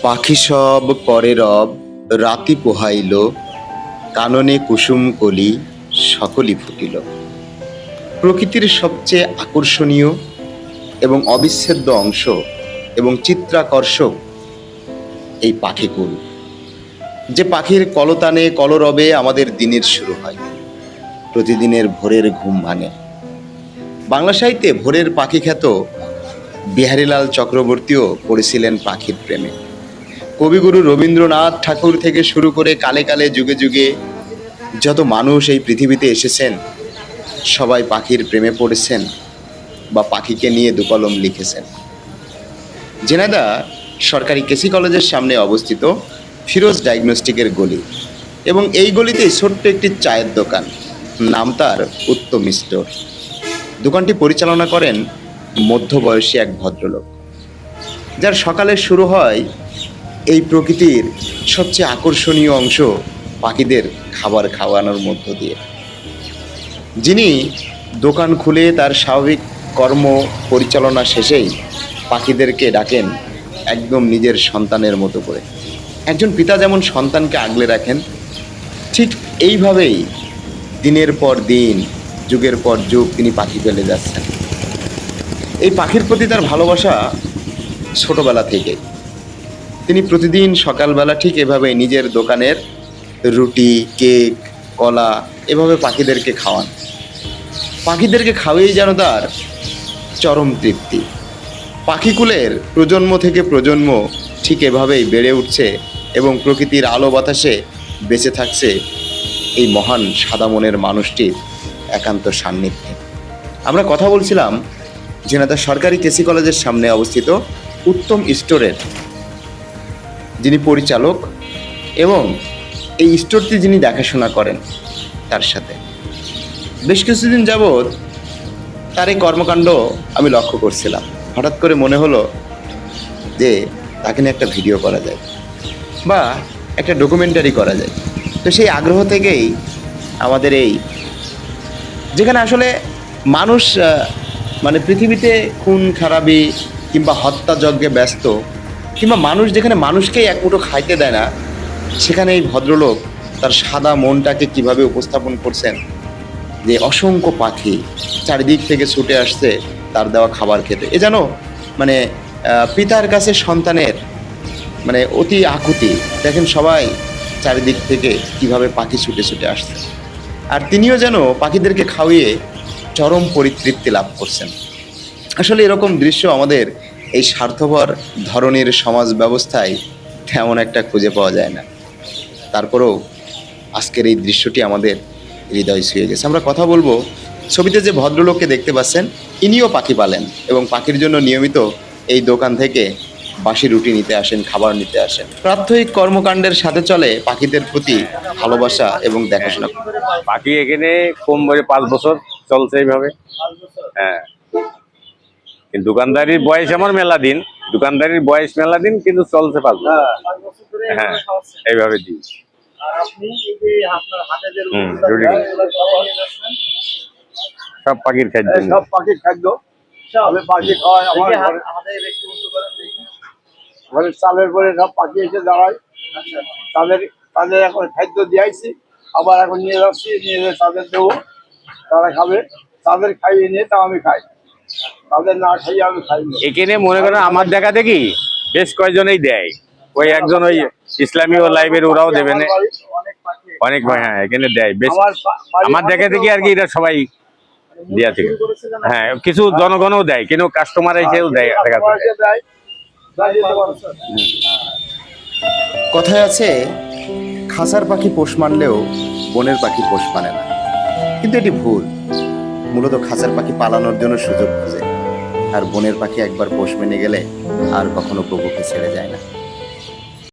পাখি সব করে রব, রাতি পোহাইল, কাননে কুসুম কলি সকলই ফুটিল। প্রকৃতির সবচেয়ে আকর্ষণীয় এবং অবিচ্ছেদ্য অংশ এবং চিত্রাকর্ষক এই পাখিকুল, যে পাখির কলতানে কলরবে আমাদের দিনের শুরু হয়, প্রতিদিনের ভোরের ঘুম ভাঙে। বাংলা সাহিত্যে ভোরের পাখি খ্যাত বিহারীলাল চক্রবর্তীও পড়েছিলেন পাখির প্রেমে। কবিগুরু রবীন্দ্রনাথ ঠাকুর থেকে শুরু করে কালে কালে যুগে যুগে যত মানুষ এই পৃথিবীতে এসেছেন, সবাই পাখির প্রেমে পড়েছেন বা পাখিকে নিয়ে দুকলম লিখেছেন। ঝিনাইদহ সরকারি কেসি কলেজের সামনে অবস্থিত ফিরোজ ডায়াগনস্টিকের গলি, এবং এই গলিতেই ছোট্ট একটি চায়ের দোকান, নাম তার উত্তম স্টোর। দোকানটি পরিচালনা করেন মধ্যবয়সী এক ভদ্রলোক, যার সকালে শুরু হয় এই প্রকৃতির সবচেয়ে আকর্ষণীয় অংশ পাখিদের খাবার খাওয়ানোর মধ্য দিয়ে। যিনি দোকান খুলে তার স্বাভাবিক কর্ম পরিচালনা শেষেই পাখিদেরকে ডাকেন একদম নিজের সন্তানের মতো করে। একজন পিতা যেমন সন্তানকে আগলে রাখেন, ঠিক এইভাবেই দিনের পর দিন, যুগের পর যুগ তিনি পাখি পেলে যাচ্ছেন। এই পাখির প্রতি তার ভালোবাসা ছোটবেলা থেকে। তিনি প্রতিদিন সকালবেলা ঠিক এভাবে নিজের দোকানের রুটি, কেক, কলা এভাবে পাখিদেরকে খাওয়ান। পাখিদেরকে খাওয়াই যেন তার চরম তৃপ্তি। পাখিকুলের প্রজন্ম থেকে প্রজন্ম ঠিক এভাবেই বেড়ে উঠছে এবং প্রকৃতির আলো বাতাসে বেঁচে থাকছে এই মহান সাদা মনের মানুষটির একান্ত সান্নিধ্যে। আমরা কথা বলছিলাম ঝিনাইদহ সরকারি কেসি কলেজের সামনে অবস্থিত উত্তম স্টোরের যিনি পরিচালক এবং এই স্টোরটি যিনি দেখাশোনা করেন তার সাথে। বেশ কিছুদিন যাবৎ তার এই কর্মকাণ্ড আমি লক্ষ্য করছিলাম। হঠাৎ করে মনে হলো যে তাকে নিয়ে একটা ভিডিও করা যায় বা একটা ডকুমেন্টারি করা যায়। তো সেই আগ্রহ থেকেই আমাদের এই, যেখানে আসলে মানুষ মানে পৃথিবীতে খুন খারাপি কিংবা হত্যাযজ্ঞে ব্যস্ত, কিংবা মানুষ যেখানে মানুষকেই এক মুঠো খাইতে দেয় না, সেখানে এই ভদ্রলোক তার সাদা মনটাকে কিভাবে উপস্থাপন করছেন, যে অসংখ্য পাখি চারিদিক থেকে ছুটে আসছে তার দেওয়া খাবার খেতে। এ যেন মানে পিতার কাছে সন্তানের মানে অতি আকুতি। দেখেন সবাই চারিদিক থেকে কিভাবে পাখি ছুটে ছুটে আসছে, আর তিনিও যেন পাখিদেরকে খাওয়িয়ে চরম পরিতৃপ্তি লাভ করছেন। আসলে এরকম দৃশ্য আমাদের এই স্বার্থপর ধরনের সমাজ ব্যবস্থায় তেমন একটা খুঁজে পাওয়া যায় না। তারপরেও আজকের এই দৃশ্যটি আমাদের হৃদয় ছুঁয়ে গেছে। আমরা কথা বলবো, ছবিতে যে ভদ্রলোককে দেখতে পাচ্ছেন ইনিও পাখি পালেন এবং পাখির জন্য নিয়মিত এই দোকান থেকে বাসি রুটি নিতে আসেন, খাবার নিতে আসেন। প্রাত্যহিক কর্মকাণ্ডের সাথে চলে পাখিদের প্রতি ভালোবাসা এবং দেখাশোনা। পাখি এখানে কম করে 5 বছর চলছে এইভাবে। হ্যাঁ, কিন্তু দোকানদারির বয়স আমার মেলা দিন, দোকানদারির বয়স মেলা দিন, কিন্তু চলছে 5 বছর। হ্যাঁ, এইভাবে দিই। সব পাখির খাদ্য, সব পাখির খাদ্য। আমি পাখি খাওয়াই আমার ঘরে চালের পরে সব পাখি এসে দাঁড়ায়। তাদের এখন খাদ্য দিয়েছি, আবার এখন নিয়ে যাচ্ছি, নিয়ে যেয়ে তাদের দেবো, তারা খাবে। তাদের খাইয়ে নিয়ে তা আমি খাই, তাদের না খাইয়ে আমি খাই না। এখানে মনে করেন আমার দেখা দেখি বেশ কয়েকজনেই দেয়। ওই একজন ওই ইসলামী ও লাইভের ওরাও দেবে না অনেক ভাই। হ্যাঁ, এখানে দেয় বেশ। আমার দেখা দেখি আর কি এরা সবাই দেয়া থেকে। হ্যাঁ, কিছু জনগণও দেয়, কিন্তু কাস্টমার এসেও দেয়। কথায় আছে, খাঁচার পাখি পোষ মানলেও বনের পাখি পোষ মানে না, কিন্তু এটি ভুল। মূলত খাঁচার পাখি পালানোর জন্য সুযোগ খোঁজে, আর বনের পাখি একবার পোষ মেনে গেলে আর কখনো প্রভুকে ছেড়ে যায় না।